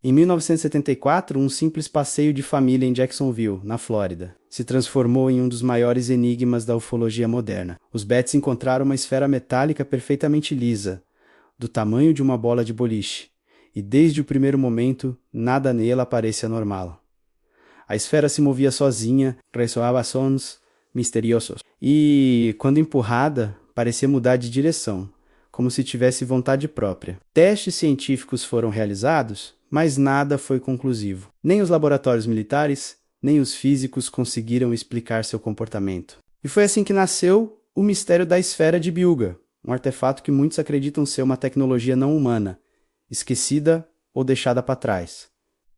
Em 1974, um simples passeio de família em Jacksonville, na Flórida, se transformou em um dos maiores enigmas da ufologia moderna. Os Betts encontraram uma esfera metálica perfeitamente lisa, do tamanho de uma bola de boliche, e desde o primeiro momento, nada nela parecia normal. A esfera se movia sozinha, ressoava sons misteriosos, e, quando empurrada, parecia mudar de direção, como se tivesse vontade própria. Testes científicos foram realizados, mas nada foi conclusivo. Nem os laboratórios militares, nem os físicos conseguiram explicar seu comportamento. E foi assim que nasceu o mistério da esfera de Bilga, um artefato que muitos acreditam ser uma tecnologia não humana, esquecida ou deixada para trás.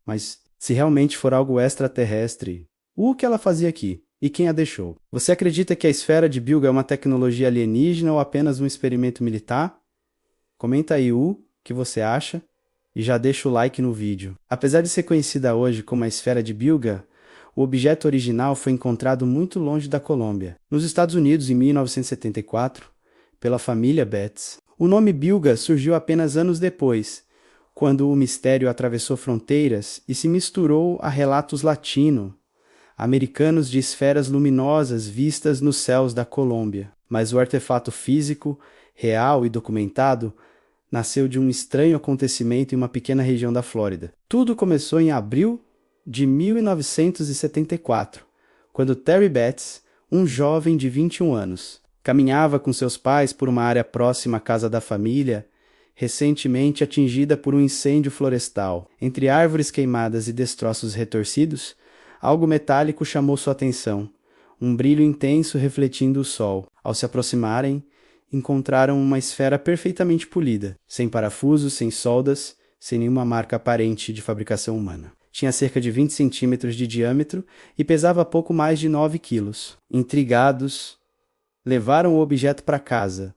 Mas se realmente for algo extraterrestre, o que ela fazia aqui? E quem a deixou? Você acredita que a esfera de Bilga é uma tecnologia alienígena ou apenas um experimento militar? Comenta aí o que você acha e já deixa o like no vídeo. Apesar de ser conhecida hoje como a esfera de Bilga, o objeto original foi encontrado muito longe da Colômbia, nos Estados Unidos em 1974, pela família Betts. O nome Bilga surgiu apenas anos depois, quando o mistério atravessou fronteiras e se misturou a relatos latino-americanos de esferas luminosas vistas nos céus da Colômbia. Mas o artefato físico, real e documentado, nasceu de um estranho acontecimento em uma pequena região da Flórida. Tudo começou em abril de 1974, quando Terry Betts, um jovem de 21 anos, caminhava com seus pais por uma área próxima à casa da família, recentemente atingida por um incêndio florestal. Entre árvores queimadas e destroços retorcidos, algo metálico chamou sua atenção, um brilho intenso refletindo o sol. Ao se aproximarem, encontraram uma esfera perfeitamente polida, sem parafusos, sem soldas, sem nenhuma marca aparente de fabricação humana. Tinha cerca de 20 centímetros de diâmetro e pesava pouco mais de 9 quilos. Intrigados, levaram o objeto para casa,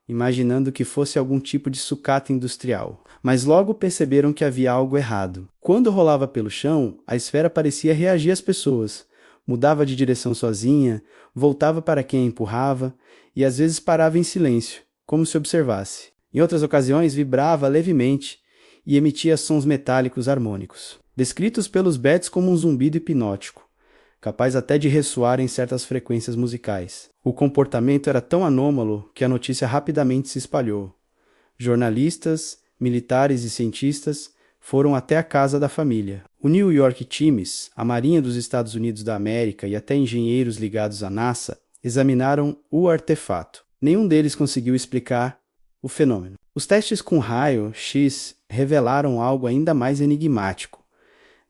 imaginando que fosse algum tipo de sucata industrial. Mas logo perceberam que havia algo errado. Quando rolava pelo chão, a esfera parecia reagir às pessoas. Mudava de direção sozinha, voltava para quem a empurrava e às vezes parava em silêncio, como se observasse. Em outras ocasiões, vibrava levemente e emitia sons metálicos harmônicos, descritos pelos Betts como um zumbido hipnótico, capaz até de ressoar em certas frequências musicais. O comportamento era tão anômalo que a notícia rapidamente se espalhou. Jornalistas, militares e cientistas foram até a casa da família. O New York Times, a Marinha dos Estados Unidos da América e até engenheiros ligados à NASA examinaram o artefato. Nenhum deles conseguiu explicar o fenômeno. Os testes com raio-x revelaram algo ainda mais enigmático.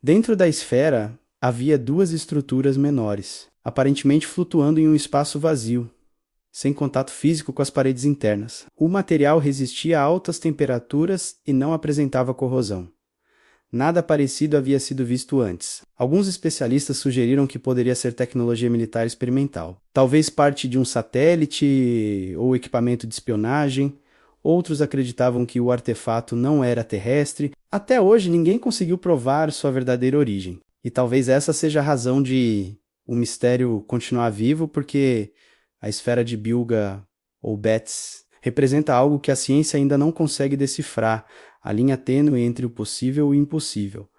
Dentro da esfera havia duas estruturas menores, aparentemente flutuando em um espaço vazio, sem contato físico com as paredes internas. O material resistia a altas temperaturas e não apresentava corrosão. Nada parecido havia sido visto antes. Alguns especialistas sugeriram que poderia ser tecnologia militar experimental. Talvez parte de um satélite ou equipamento de espionagem. Outros acreditavam que o artefato não era terrestre. Até hoje, ninguém conseguiu provar sua verdadeira origem. E talvez essa seja a razão de o mistério continuar vivo, porque a esfera de Bilga, ou Betts, representa algo que a ciência ainda não consegue decifrar, a linha tênue entre o possível e o impossível.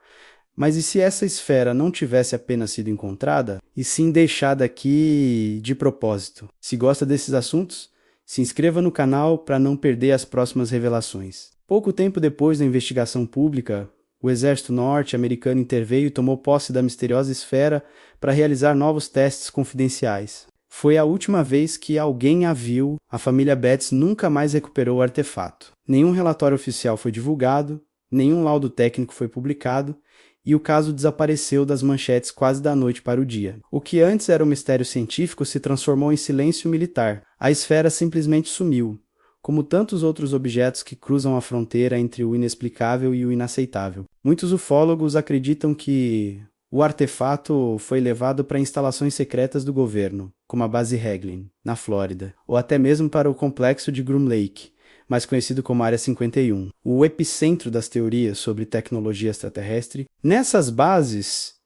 Mas e se essa esfera não tivesse apenas sido encontrada, e sim deixada aqui de propósito? Se gosta desses assuntos, se inscreva no canal para não perder as próximas revelações. Pouco tempo depois da investigação pública, o exército norte-americano interveio e tomou posse da misteriosa esfera para realizar novos testes confidenciais. Foi a última vez que alguém a viu. A família Betts nunca mais recuperou o artefato. Nenhum relatório oficial foi divulgado, nenhum laudo técnico foi publicado e o caso desapareceu das manchetes quase da noite para o dia. O que antes era um mistério científico se transformou em silêncio militar. A esfera simplesmente sumiu, como tantos outros objetos que cruzam a fronteira entre o inexplicável e o inaceitável. Muitos ufólogos acreditam que o artefato foi levado para instalações secretas do governo, como a base Hagelin, na Flórida, ou até mesmo para o complexo de Groom Lake, mais conhecido como Área 51, o epicentro das teorias sobre tecnologia extraterrestre. Nessas bases,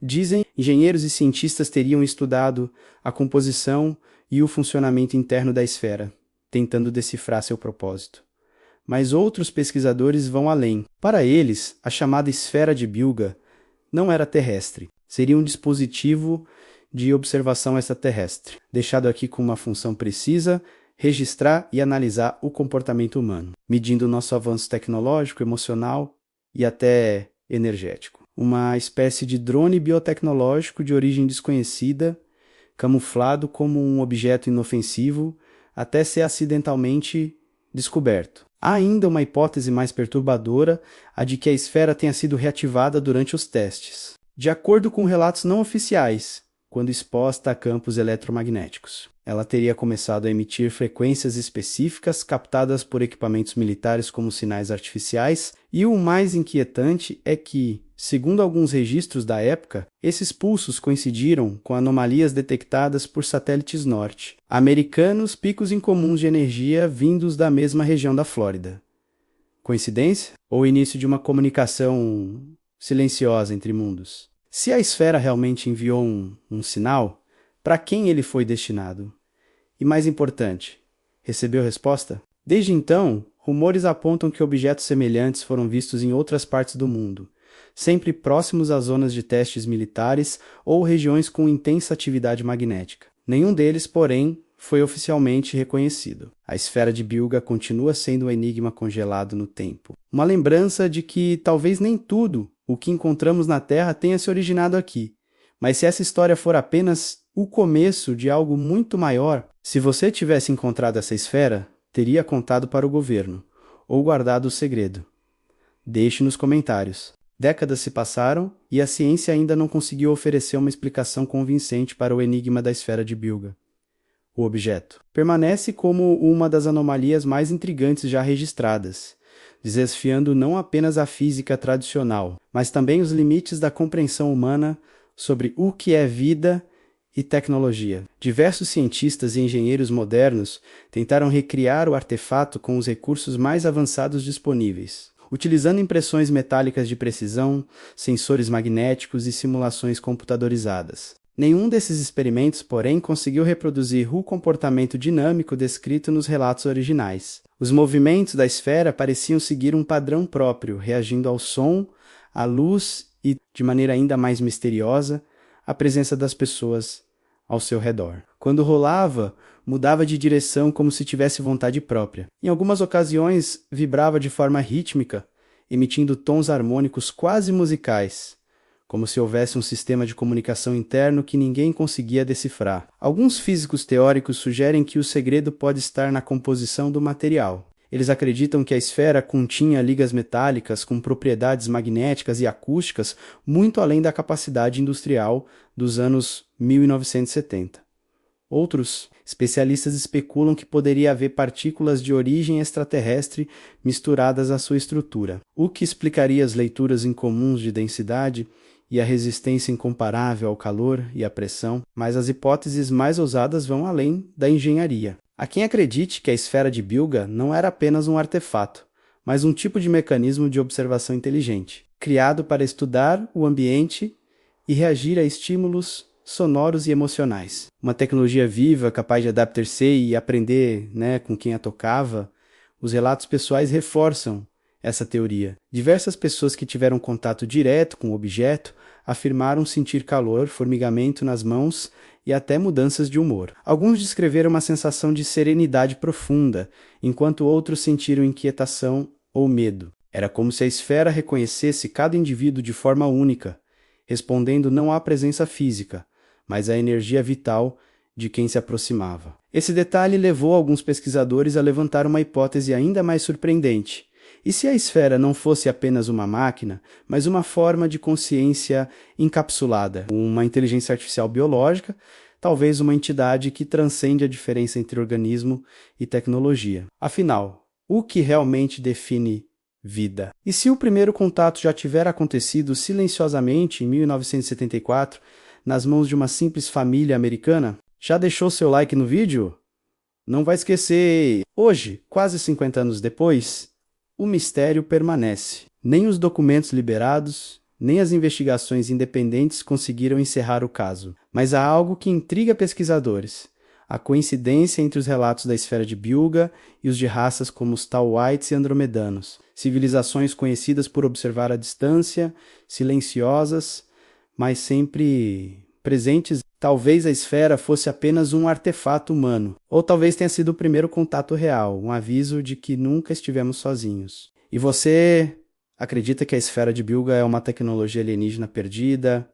dizem, engenheiros e cientistas teriam estudado a composição e o funcionamento interno da esfera, tentando decifrar seu propósito. Mas outros pesquisadores vão além. Para eles, a chamada esfera de Bilge não era terrestre. Seria um dispositivo de observação extraterrestre, deixado aqui com uma função precisa: registrar e analisar o comportamento humano, medindo o nosso avanço tecnológico, emocional e até energético. Uma espécie de drone biotecnológico de origem desconhecida, camuflado como um objeto inofensivo até ser acidentalmente descoberto. Há ainda uma hipótese mais perturbadora, a de que a esfera tenha sido reativada durante os testes, de acordo com relatos não oficiais, quando exposta a campos eletromagnéticos. Ela teria começado a emitir frequências específicas captadas por equipamentos militares como sinais artificiais, e o mais inquietante é que, segundo alguns registros da época, esses pulsos coincidiram com anomalias detectadas por satélites norte, americanos, picos incomuns de energia vindos da mesma região da Flórida. Coincidência? Ou início de uma comunicação silenciosa entre mundos? Se a esfera realmente enviou um sinal, para quem ele foi destinado? E mais importante, recebeu resposta? Desde então, rumores apontam que objetos semelhantes foram vistos em outras partes do mundo, sempre próximos às zonas de testes militares ou regiões com intensa atividade magnética. Nenhum deles, porém, foi oficialmente reconhecido. A esfera de Bilge continua sendo um enigma congelado no tempo. Uma lembrança de que talvez nem tudo o que encontramos na Terra tenha se originado aqui. Mas se essa história for apenas o começo de algo muito maior, se você tivesse encontrado essa esfera, teria contado para o governo, ou guardado o segredo? Deixe nos comentários. Décadas se passaram e a ciência ainda não conseguiu oferecer uma explicação convincente para o enigma da esfera de Bilge. O objeto permanece como uma das anomalias mais intrigantes já registradas, desafiando não apenas a física tradicional, mas também os limites da compreensão humana sobre o que é vida e tecnologia. Diversos cientistas e engenheiros modernos tentaram recriar o artefato com os recursos mais avançados disponíveis, utilizando impressões metálicas de precisão, sensores magnéticos e simulações computadorizadas. Nenhum desses experimentos, porém, conseguiu reproduzir o comportamento dinâmico descrito nos relatos originais. Os movimentos da esfera pareciam seguir um padrão próprio, reagindo ao som, à luz e, de maneira ainda mais misteriosa, à presença das pessoas ao seu redor. Quando rolava, mudava de direção como se tivesse vontade própria. Em algumas ocasiões, vibrava de forma rítmica, emitindo tons harmônicos quase musicais, como se houvesse um sistema de comunicação interno que ninguém conseguia decifrar. Alguns físicos teóricos sugerem que o segredo pode estar na composição do material. Eles acreditam que a esfera continha ligas metálicas com propriedades magnéticas e acústicas muito além da capacidade industrial dos anos 1970. Outros especialistas especulam que poderia haver partículas de origem extraterrestre misturadas à sua estrutura, o que explicaria as leituras incomuns de densidade e a resistência incomparável ao calor e à pressão, mas as hipóteses mais ousadas vão além da engenharia. Há quem acredite que a esfera de Bilge não era apenas um artefato, mas um tipo de mecanismo de observação inteligente, criado para estudar o ambiente e reagir a estímulos sonoros e emocionais. Uma tecnologia viva, capaz de adaptar-se e aprender, com quem a tocava. Os relatos pessoais reforçam essa teoria. Diversas pessoas que tiveram contato direto com o objeto afirmaram sentir calor, formigamento nas mãos e até mudanças de humor. Alguns descreveram uma sensação de serenidade profunda, enquanto outros sentiram inquietação ou medo. Era como se a esfera reconhecesse cada indivíduo de forma única, respondendo não à presença física, mas à energia vital de quem se aproximava. Esse detalhe levou alguns pesquisadores a levantar uma hipótese ainda mais surpreendente. E se a esfera não fosse apenas uma máquina, mas uma forma de consciência encapsulada, uma inteligência artificial biológica, talvez uma entidade que transcende a diferença entre organismo e tecnologia? Afinal, o que realmente define vida? E se o primeiro contato já tiver acontecido silenciosamente em 1974, nas mãos de uma simples família americana? Já deixou seu like no vídeo? Não vai esquecer! Hoje, quase 50 anos depois, o mistério permanece. Nem os documentos liberados, nem as investigações independentes conseguiram encerrar o caso. Mas há algo que intriga pesquisadores. A coincidência entre os relatos da esfera de Bilga e os de raças como os Tau-Whites e Andromedanos, civilizações conhecidas por observar à distância, silenciosas, mas sempre presentes. Talvez a esfera fosse apenas um artefato humano, ou talvez tenha sido o primeiro contato real, um aviso de que nunca estivemos sozinhos. E você acredita que a esfera de Bilga é uma tecnologia alienígena perdida,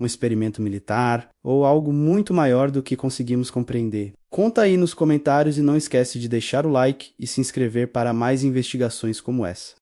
um experimento militar, ou algo muito maior do que conseguimos compreender? Conta aí nos comentários e não esquece de deixar o like e se inscrever para mais investigações como essa.